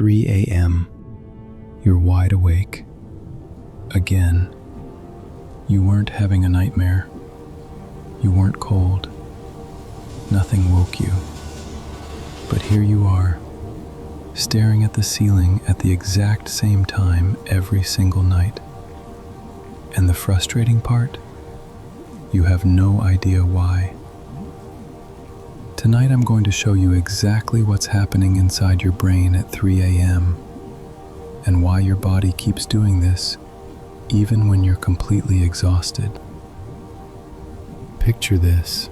3 a.m. You're wide awake. Again. You weren't having a nightmare. You weren't cold. Nothing woke you. But here you are, staring at the ceiling at the exact same time every single night. And the frustrating part? You have no idea why. Tonight I'm going to show you exactly what's happening inside your brain at 3 a.m. and why your body keeps doing this even when you're completely exhausted. Picture this.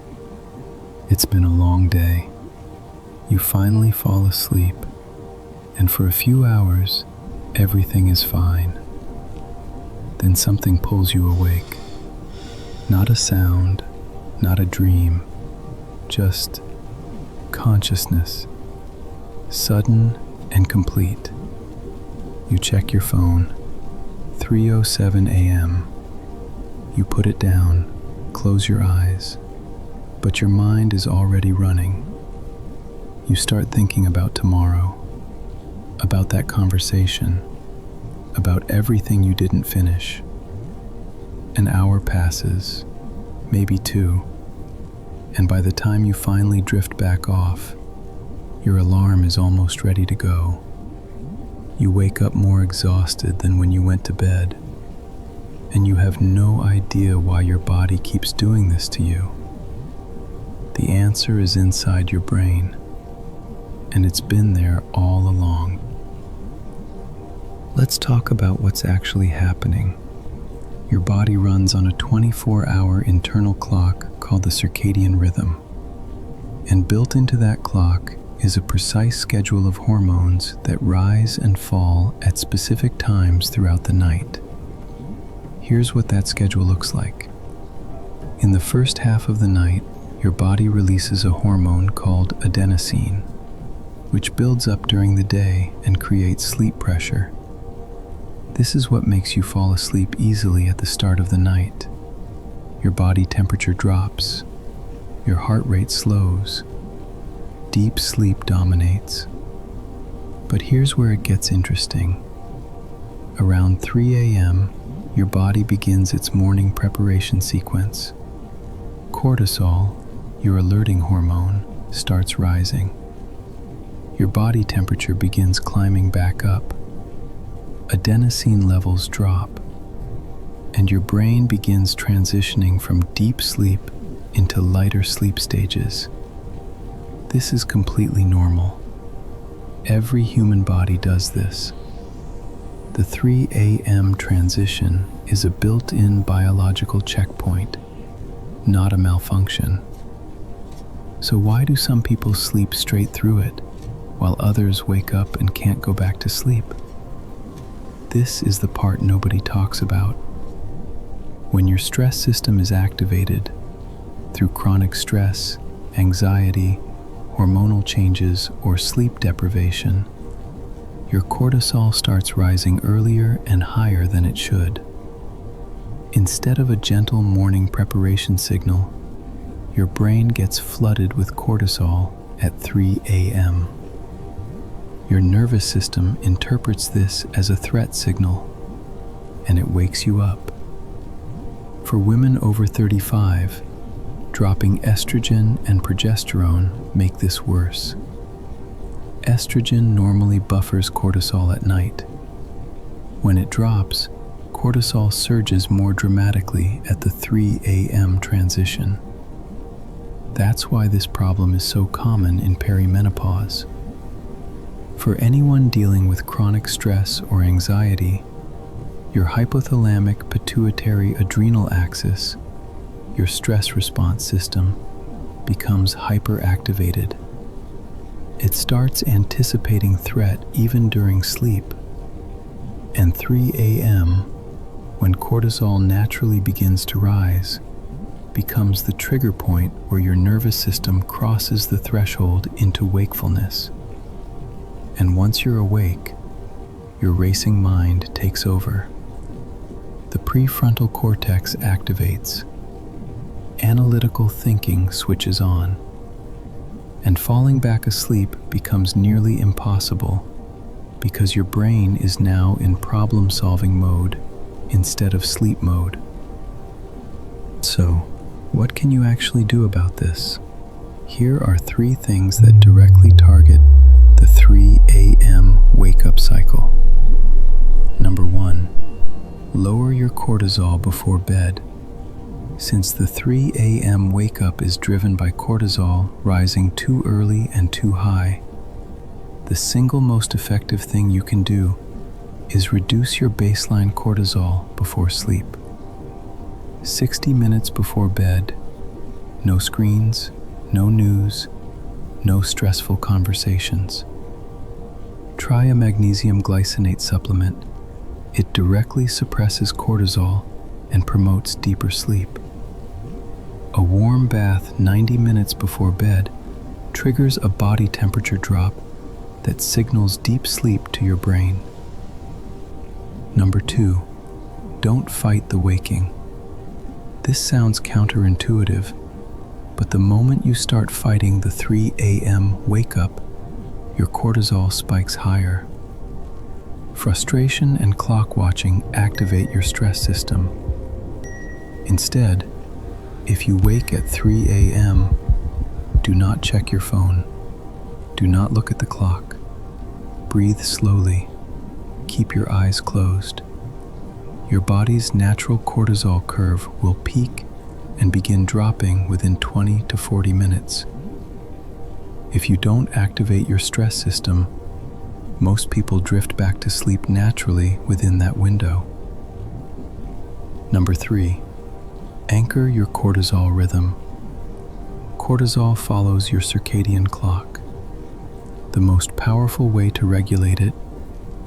It's been a long day. You finally fall asleep, and for a few hours, everything is fine. Then something pulls you awake. Not a sound, not a dream, just consciousness, sudden and complete. You check your phone, 3:07 a.m. You put it down, close your eyes, but your mind is already running. You start thinking about tomorrow, about that conversation, about everything you didn't finish. An hour passes, maybe two, and by the time you finally drift back off, your alarm is almost ready to go. You wake up more exhausted than when you went to bed, and you have no idea why your body keeps doing this to you. The answer is inside your brain, and it's been there all along. Let's talk about what's actually happening. Your body runs on a 24-hour internal clock called the circadian rhythm. And built into that clock is a precise schedule of hormones that rise and fall at specific times throughout the night. Here's what that schedule looks like. In the first half of the night, your body releases a hormone called adenosine, which builds up during the day and creates sleep pressure. This is what makes you fall asleep easily at the start of the night. Your body temperature drops, your heart rate slows, deep sleep dominates. But here's where it gets interesting. Around 3 a.m., your body begins its morning preparation sequence. Cortisol, your alerting hormone, starts rising. Your body temperature begins climbing back up. Adenosine levels drop, and your brain begins transitioning from deep sleep into lighter sleep stages. This is completely normal. Every human body does this. The 3 a.m. transition is a built-in biological checkpoint, not a malfunction. So why do some people sleep straight through it, while others wake up and can't go back to sleep? This is the part nobody talks about. When your stress system is activated through chronic stress, anxiety, hormonal changes, or sleep deprivation, your cortisol starts rising earlier and higher than it should. Instead of a gentle morning preparation signal, your brain gets flooded with cortisol at 3 a.m. Your nervous system interprets this as a threat signal, and it wakes you up. For women over 35, dropping estrogen and progesterone make this worse. Estrogen normally buffers cortisol at night. When it drops, cortisol surges more dramatically at the 3 a.m. transition. That's why this problem is so common in perimenopause. For anyone dealing with chronic stress or anxiety, your hypothalamic pituitary adrenal axis, your stress response system, becomes hyperactivated. It starts anticipating threat even during sleep. And 3 a.m., when cortisol naturally begins to rise, becomes the trigger point where your nervous system crosses the threshold into wakefulness. And once you're awake, your racing mind takes over. The prefrontal cortex activates. Analytical thinking switches on. And falling back asleep becomes nearly impossible because your brain is now in problem-solving mode instead of sleep mode. So, what can you actually do about this? Here are 3 things that directly target the 3 a.m. wake-up cycle. Number 1, lower your cortisol before bed. Since the 3 a.m. wake-up is driven by cortisol rising too early and too high, the single most effective thing you can do is reduce your baseline cortisol before sleep. 60 minutes before bed, no screens, no news, no stressful conversations. Try a magnesium glycinate supplement. It directly suppresses cortisol and promotes deeper sleep. A warm bath 90 minutes before bed triggers a body temperature drop that signals deep sleep to your brain. Number 2, don't fight the waking. This sounds counterintuitive, but the moment you start fighting the 3 a.m. wake-up, your cortisol spikes higher. Frustration and clock watching activate your stress system. Instead, if you wake at 3 a.m., do not check your phone. Do not look at the clock. Breathe slowly. Keep your eyes closed. Your body's natural cortisol curve will peak and begin dropping within 20 to 40 minutes. If you don't activate your stress system, most people drift back to sleep naturally within that window. Number 3, anchor your cortisol rhythm. Cortisol follows your circadian clock. The most powerful way to regulate it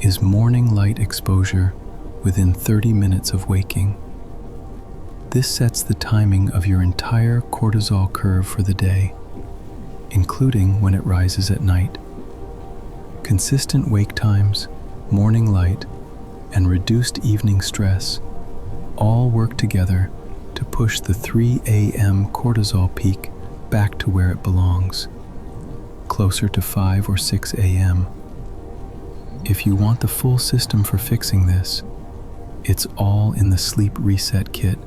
is morning light exposure within 30 minutes of waking. This sets the timing of your entire cortisol curve for the day, including when it rises at night. Consistent wake times, morning light, and reduced evening stress all work together to push the 3 a.m. cortisol peak back to where it belongs, closer to 5 or 6 a.m. If you want the full system for fixing this, it's all in the Sleep Reset Kit.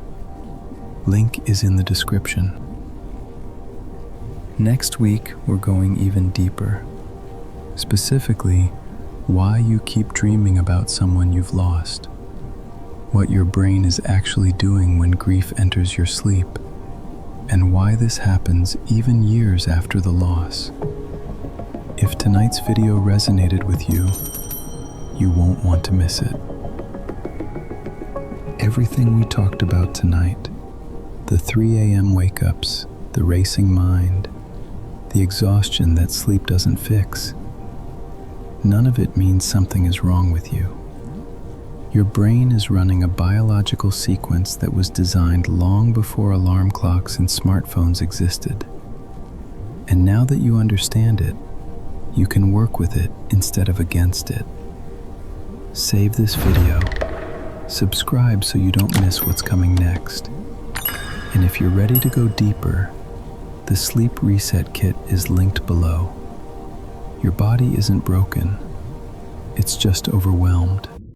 Link is in the description. Next week, we're going even deeper. Specifically, why you keep dreaming about someone you've lost, what your brain is actually doing when grief enters your sleep, and why this happens even years after the loss. If tonight's video resonated with you, you won't want to miss it. Everything we talked about tonight, the 3 a.m. wake-ups, the racing mind, the exhaustion that sleep doesn't fix, none of it means something is wrong with you. Your brain is running a biological sequence that was designed long before alarm clocks and smartphones existed. And now that you understand it, you can work with it instead of against it. Save this video, subscribe so you don't miss what's coming next. And if you're ready to go deeper, the Sleep Reset Kit is linked below. Your body isn't broken, it's just overwhelmed.